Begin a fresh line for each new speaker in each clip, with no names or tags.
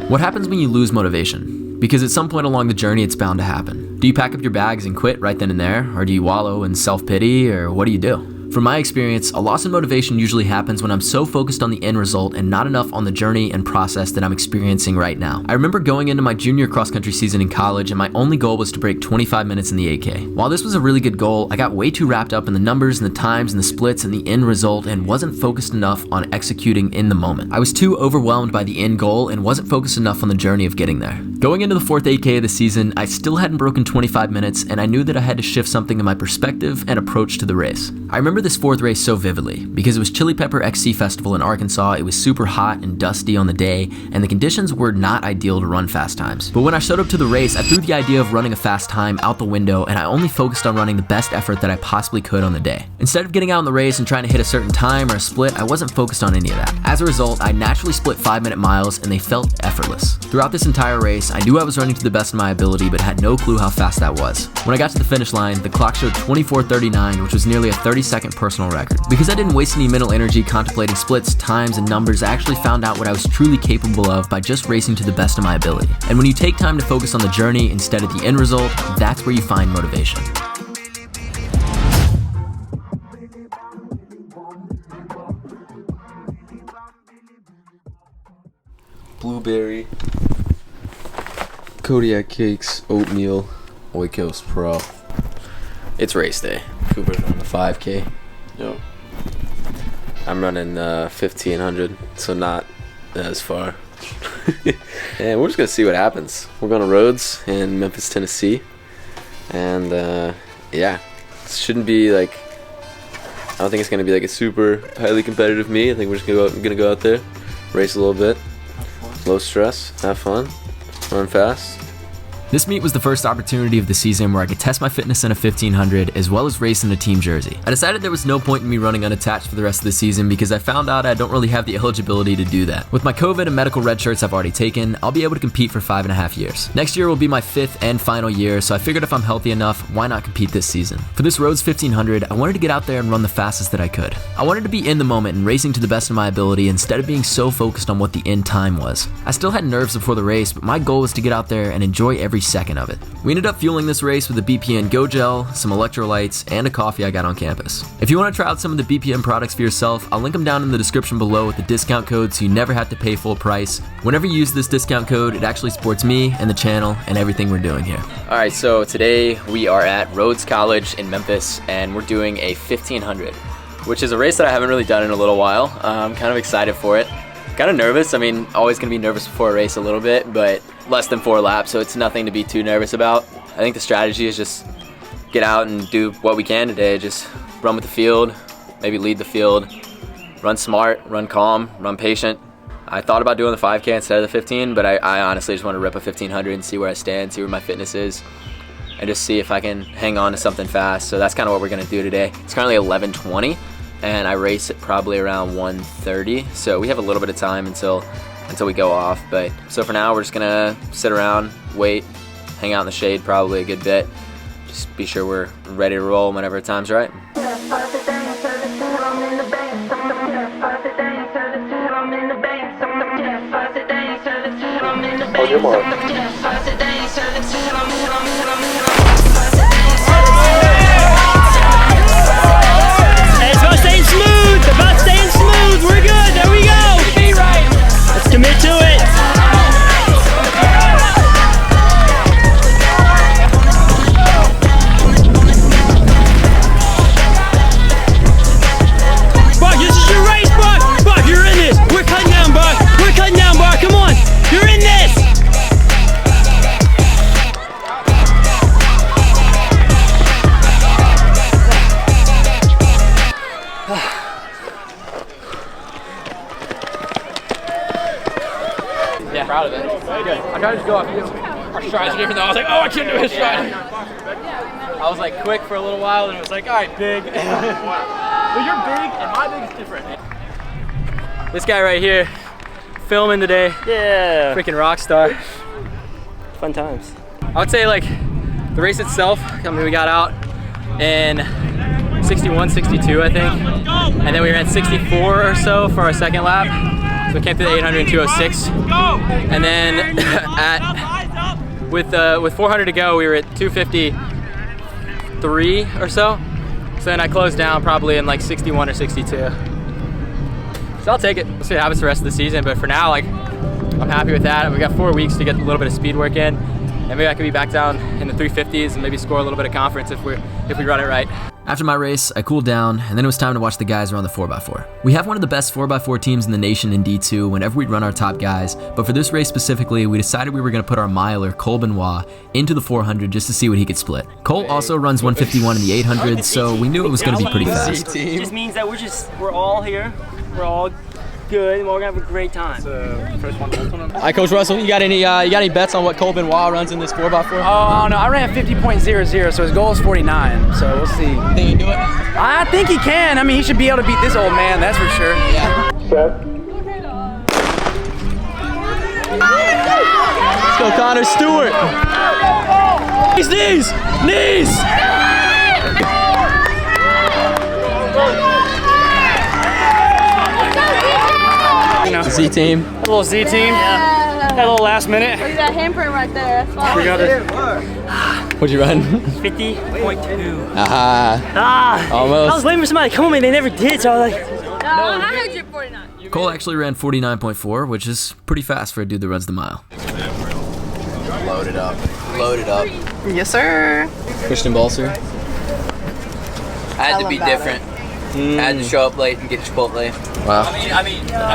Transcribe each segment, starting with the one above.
What happens when you lose motivation? Because at some point along the journey, it's bound to happen. Do you pack up your bags and quit right then and there? Or do you wallow in self-pity? Or what do you do? From my experience, a loss in motivation usually happens when I'm so focused on the end result and not enough on the journey and process that I'm experiencing right now. I remember going into my junior cross-country season in college, and my only goal was to break 25 minutes in the 8K. While this was a really good goal, I got way too wrapped up in the numbers and the times and the splits and the end result and wasn't focused enough on executing in the moment. I was too overwhelmed by the end goal and wasn't focused enough on the journey of getting there. Going into the fourth 8K of the season, I still hadn't broken 25 minutes, and I knew that I had to shift something in my perspective and approach to the race. I remember this fourth race so vividly because it was Chili Pepper XC Festival in Arkansas. It was super hot and dusty on the day, and the conditions were not ideal to run fast times. But when I showed up to the race, I threw the idea of running a fast time out the window, and I only focused on running the best effort that I possibly could on the day. Instead of getting out in the race and trying to hit a certain time or a split, I wasn't focused on any of that. As a result, I naturally split 5-minute miles, and they felt effortless. Throughout this entire race, I knew I was running to the best of my ability, but had no clue how fast that was. When I got to the finish line, the clock showed 24:39, which was nearly a 30-second personal record. Because I didn't waste any mental energy contemplating splits, times, and numbers, I actually found out what I was truly capable of by just racing to the best of my ability. And when you take time to focus on the journey instead of the end result, that's where you find motivation.
Blueberry, Kodiak cakes, oatmeal, Oikos Pro. It's race day. Cooper's on the 5K.
Yep.
I'm running 1500, so not as far. And we're just gonna see what happens. We're going to Rhodes in Memphis, Tennessee, and yeah, it shouldn't be like. I don't think it's gonna be like a super highly competitive meet. I think we're just gonna go out there, race a little bit, low stress, have fun, run fast.
This meet was the first opportunity of the season where I could test my fitness in a 1500 as well as race in a team jersey. I decided there was no point in me running unattached for the rest of the season because I found out I don't really have the eligibility to do that. With my COVID and medical red shirts I've already taken, I'll be able to compete for 5.5 years. Next year will be my 5th and final year, so I figured if I'm healthy enough, why not compete this season? For this Rhodes 1500, I wanted to get out there and run the fastest that I could. I wanted to be in the moment and racing to the best of my ability instead of being so focused on what the end time was. I still had nerves before the race, but my goal was to get out there and enjoy every second of it. We ended up fueling this race with a BPN Go Gel, some electrolytes, and a coffee I got on campus. If you want to try out some of the BPN products for yourself, I'll link them down in the description below with the discount code so you never have to pay full price. Whenever you use this discount code, it actually supports me and the channel and everything we're doing here.
Alright, so today we are at Rhodes College in Memphis, and we're doing a 1500, which is a race that I haven't really done in a little while. I'm kind of excited for it. Kind of nervous. I mean, always going to be nervous before a race a little bit, but less than 4 laps, so it's nothing to be too nervous about. I think the strategy is just get out and do what we can today. Just run with the field, maybe lead the field, run smart, run calm, run patient. I thought about doing the 5K instead of the 15, but I honestly just want to rip a 1500 and see where I stand, see where my fitness is, and just see if I can hang on to something fast. So that's kind of what we're going to do today. It's currently 11:20. And I race at probably around 1:30, so we have a little bit of time until we go off. But so for now, we're just gonna sit around, wait, hang out in the shade probably a good bit. Just be sure we're ready to roll whenever the time's right.
On your mark.
Commit to it! Buck, this is your race, Buck! Buck, you're in this! We're cutting down, Buck! We're cutting down, Buck! Come on! You're in this!
Yeah, proud of it. Very good. I tried to just go off you. Our strides are different though. I was like, oh, I can't do his stride. I was like quick for a little while, and it was like, all right, big. Well, you're big, and my big is different. This guy right here, filming today.
Yeah!
Freaking rock star.
Fun times.
I would say like the race itself, I mean, we got out in 61, 62, I think. And then we ran 64 or so for our second lap. So we came through the 800 in 206. And then with 400 to go, we were at 253 or so. So then I closed down probably in like 61 or 62. So I'll take it. We'll see what happens the rest of the season. But for now, like, I'm happy with that. We got 4 weeks to get a little bit of speed work in. And maybe I could be back down in the 350s and maybe score a little bit of conference if we run it right.
After my race, I cooled down, and then it was time to watch the guys run the 4x4. We have one of the best 4x4 teams in the nation in D2 whenever we run our top guys, but for this race specifically, we decided we were going to put our miler, Cole Benoit, into the 400 just to see what he could split. Cole also runs 151 in the 800, so we knew it was going to be pretty fast.
It just means that we're all here, we're all good, and we're gonna have a great time.
Hi, Coach Russell. You got any bets on what Cole Benoit runs in this 4x4?
Oh no, I ran 50.00, so his goal is 49. So we'll see.
Think he can do it?
I think he can. I mean, he should be able to beat this old man. That's for sure.
Yeah. Let's go, Connor Stewart. Knees. Z team.
A little Z team.
Yeah.
A little last minute.
Look at that handprint right there. That's fine.
We got it.
What'd you run?
50.2.
Almost.
I was waiting for somebody to come with me. They never did, so I was like,
No, I heard you 49.
Cole actually ran 49.4, which is pretty fast for a dude that runs the mile.
Load it up.
Yes, sir.
Christian Balser.
I had to be different. I had to show up late and get Chipotle.
Wow. I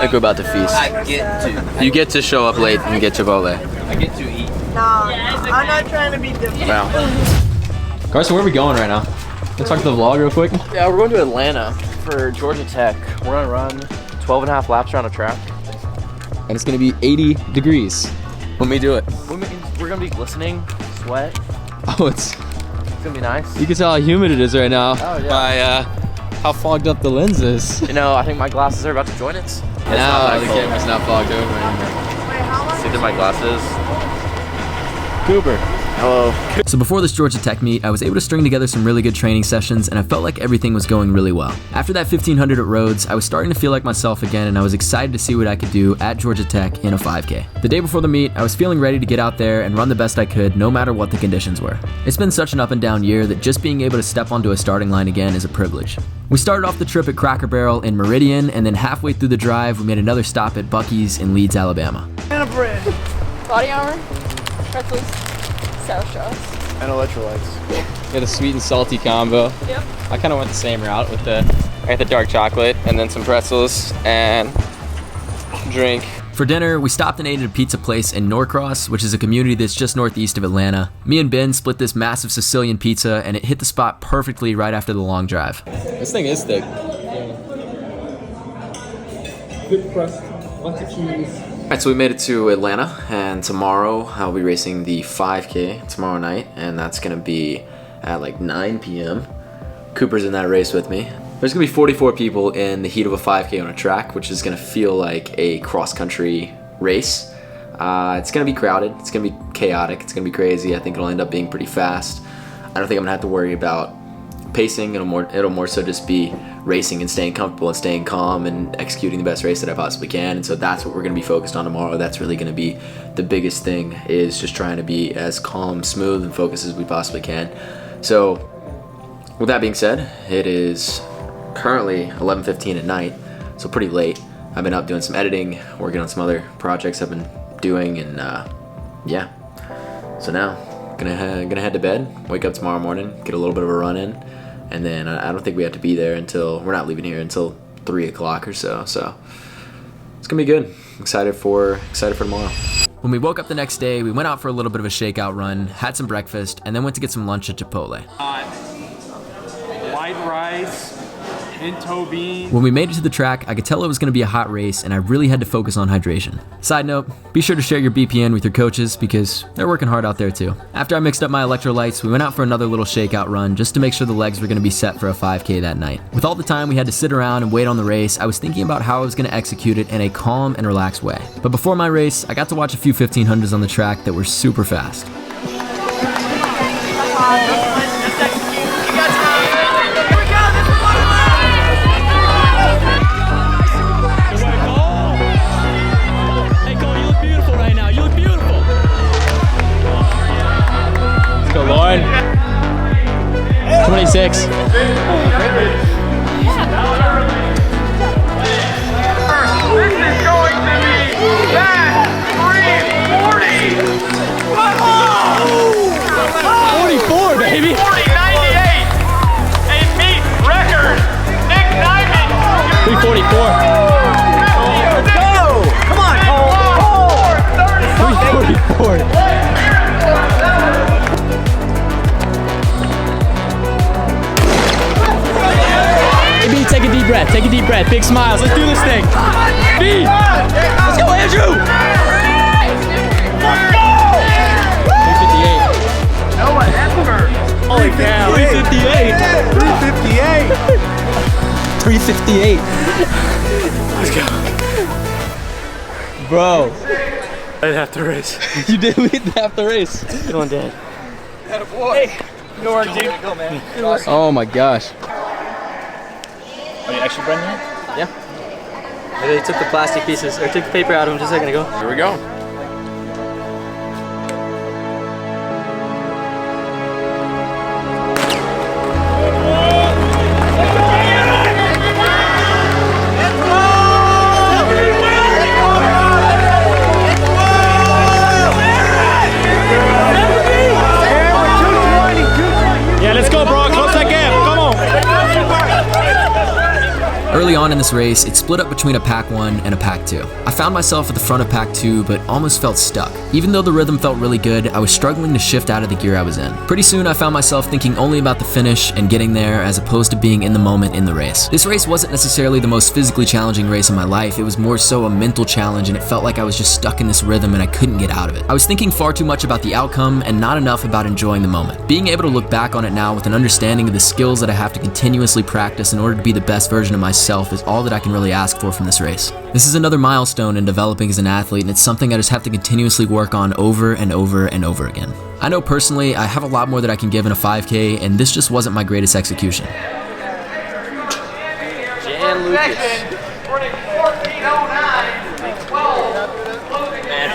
think we're about to feast. You get to show up late and get Chipotle.
I get to eat.
I'm not trying to be different.
Wow.
Carson, where are we going right now? Let's talk to the vlog real quick.
Yeah, we're going to Atlanta for Georgia Tech. We're gonna run 12.5 laps around a track.
And it's gonna be 80 degrees.
When we do it. We're gonna be glistening, sweat.
Oh, it's
It's gonna be nice.
you can tell how humid it is right now
yeah.
by how fogged up the lens is.
You know, I think my glasses are about to join it.
Now the camera's not fogged over anymore.
See through my glasses. Cooper. Hello.
So before this Georgia Tech meet, I was able to string together some really good training sessions, and I felt like everything was going really well. After that 1500 at Rhodes, I was starting to feel like myself again, and I was excited to see what I could do at Georgia Tech in a 5K. The day before the meet, I was feeling ready to get out there and run the best I could, no matter what the conditions were. It's been such an up and down year that just being able to step onto a starting line again is a privilege. We started off the trip at Cracker Barrel in Meridian, and then halfway through the drive, we made another stop at Buc-ee's in Leeds, Alabama.
Body armor, pretzels, sour straws.
And electrolytes.
Got a sweet and salty combo.
Yep.
I kind of went the same route with the dark chocolate and then some pretzels and drink.
For dinner, we stopped and ate at a pizza place in Norcross, which is a community that's just northeast of Atlanta. Me and Ben split this massive Sicilian pizza, and it hit the spot perfectly right after the long drive.
This thing is thick.
Good crust, lots of cheese.
Alright, so we made it to Atlanta, and tomorrow I'll be racing the 5K tomorrow night, and that's gonna be at like 9 p.m. Cooper's in that race with me. There's gonna be 44 people in the heat of a 5K on a track, which is gonna feel like a cross-country race. It's gonna be crowded, it's gonna be chaotic, it's gonna be crazy. I think it'll end up being pretty fast. I don't think I'm gonna have to worry about pacing. It'll more so just be racing and staying comfortable and staying calm and executing the best race that I possibly can. And so that's what we're going to be focused on tomorrow. That's really going to be the biggest thing, is just trying to be as calm, smooth, and focused as we possibly can. So with that being said, it is currently 11:15 at night, so pretty late. I've been up doing some editing, working on some other projects I've been doing, and yeah. So now gonna head to bed, wake up tomorrow morning, get a little bit of a run in, and then I don't think we have to be there until, we're not leaving here until 3 o'clock or so. So it's gonna be good. I'm excited for tomorrow.
When we woke up the next day, we went out for a little bit of a shakeout run, had some breakfast, and then went to get some lunch at Chipotle.
white rice, pinto beans.
When we made it to the track, I could tell it was going to be a hot race, and I really had to focus on hydration. Side note, be sure to share your BPN with your coaches because they're working hard out there too. After I mixed up my electrolytes, we went out for another little shakeout run just to make sure the legs were going to be set for a 5K that night. With all the time we had to sit around and wait on the race, I was thinking about how I was going to execute it in a calm and relaxed way. But before my race, I got to watch a few 1500s on the track that were super fast.
Here we go, 6. Baby.
40.98, a meet record. Nick Nyman.
344.
Let's go. Come on, Cole.
344. B, take a deep breath. Take a deep breath. Big smiles. Let's do this thing. B. Let's go, Andrew. 358.
Noah Esper.
Holy cow. 358. 358. 358. Let's go. Bro.
I didn't have to race.
You did lead half the race.
Going dead. Hey, you know where to go, man.
Oh my gosh.
Are you actually bringing it? Yeah. They took the plastic pieces, or took the paper out of them just a second ago.
Here we go.
Early on in this race, it split up between a Pack 1 and a Pack 2. I found myself at the front of Pack 2, but almost felt stuck. Even though the rhythm felt really good, I was struggling to shift out of the gear I was in. Pretty soon, I found myself thinking only about the finish and getting there as opposed to being in the moment in the race. This race wasn't necessarily the most physically challenging race in my life, it was more so a mental challenge, and it felt like I was just stuck in this rhythm and I couldn't get out of it. I was thinking far too much about the outcome and not enough about enjoying the moment. Being able to look back on it now with an understanding of the skills that I have to continuously practice in order to be the best version of myself is all that I can really ask for from this race. This is another milestone in developing as an athlete, and it's something I just have to continuously work on over and over and over again. I know personally I have a lot more that I can give in a 5K, and this just wasn't my greatest execution.
Jan Lucas.
Man,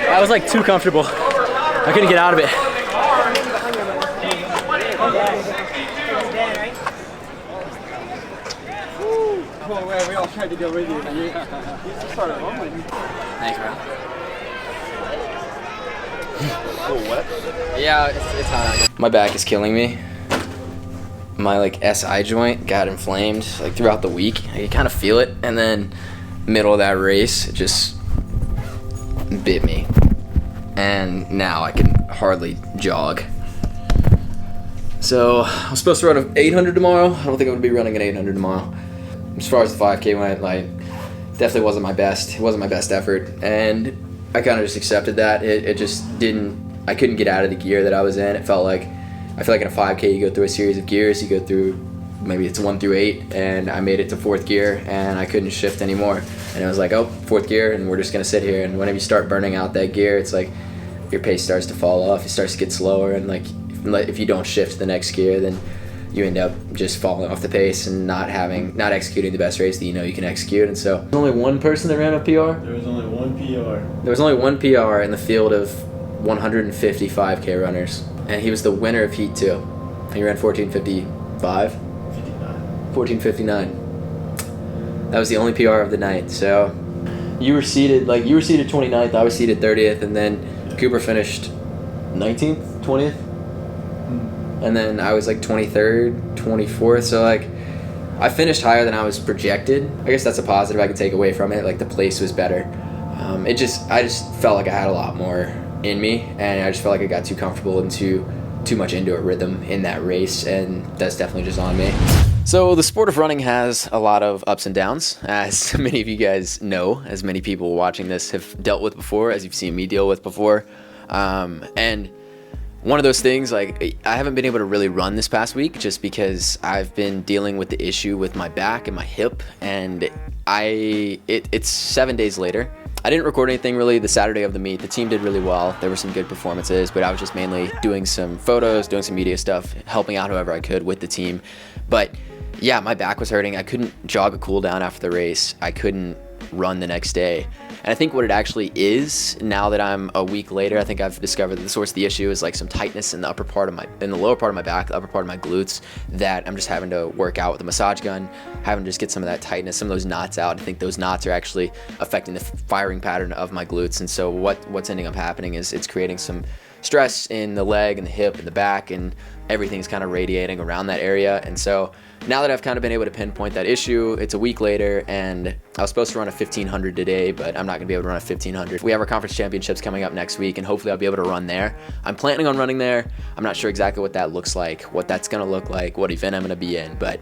that was like too comfortable. I couldn't get out of it.
We all tried to go with you.
Thanks, bro. Yeah, it's hot out here. My back is killing me. My like SI joint got inflamed like throughout the week. I could kind of feel it, and then middle of that race, it just bit me. And now I can hardly jog. So I'm supposed to run an 800 tomorrow. I don't think I'm gonna be running an 800 tomorrow. As far as the 5K went, like, definitely wasn't my best. It wasn't my best effort, and I kind of just accepted that. It just didn't. I couldn't get out of the gear that I was in. It felt like, I feel like in a 5K you go through a series of gears. You go through, maybe it's 1 through 8, and I made it to 4th gear, and I couldn't shift anymore. And it was like, oh, 4th gear, and we're just gonna sit here. And whenever you start burning out that gear, it's like your pace starts to fall off. It starts to get slower, and like if you don't shift to the next gear, then you end up just falling off the pace and not executing the best race that you know you can execute. And so there's only one person that ran a PR?
There was only one PR.
There was only one PR in the field of 150 5K runners, and he was the winner of Heat 2. He ran 14:55? 14:59. That was the only PR of the night. So you were seated 29th, I was seated 30th, and then Cooper finished 19th, 20th? And then I was like 23rd, 24th, so like I finished higher than I was projected. I guess that's a positive I could take away from it. Like the place was better. I just felt like I had a lot more in me, and I just felt like I got too comfortable and too much into a rhythm in that race, and that's definitely just on me. So the sport of running has a lot of ups and downs, as many of you guys know, as many people watching this have dealt with before, as you've seen me deal with before, and one of those things, like, I haven't been able to really run this past week just because I've been dealing with the issue with my back and my hip, and it's 7 days later. I didn't record anything really the Saturday of the meet. The team did really well. There were some good performances, but I was just mainly doing some photos, doing some media stuff, helping out however I could with the team. But yeah, my back was hurting. I couldn't jog a cool down after the race. I couldn't run the next day.
And I think what it actually is, now that I'm a week later, I think I've discovered that the source of the issue is like some tightness in the lower part of my back, the upper part of my glutes, that I'm just having to work out with a massage gun, having to just get some of that tightness, some of those knots out. I think those knots are actually affecting the firing pattern of my glutes. And so what's ending up happening is it's creating some stress in the leg and the hip and the back, and everything's kind of radiating around that area. And so now that I've kind of been able to pinpoint that issue, it's a week later, and I was supposed to run a 1500 today, but I'm not gonna be able to run a 1500. We have our conference championships coming up next week, and hopefully I'll be able to run there. I'm planning on running there. I'm not sure exactly what that looks like, what that's gonna look like, what event I'm gonna be in, but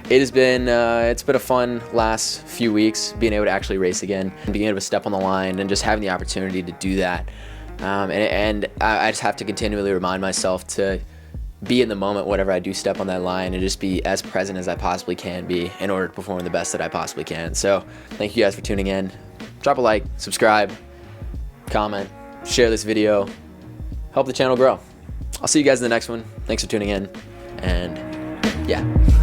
it has been, it's been a fun last few weeks, being able to actually race again, and being able to step on the line and just having the opportunity to do that. And I just have to continually remind myself to be in the moment whenever I do step on that line, and just be as present as I possibly can be in order to perform the best that I possibly can. So thank you guys for tuning in. Drop a like, subscribe, comment, share this video, help the channel grow. I'll see you guys in the next one. Thanks for tuning in, and yeah.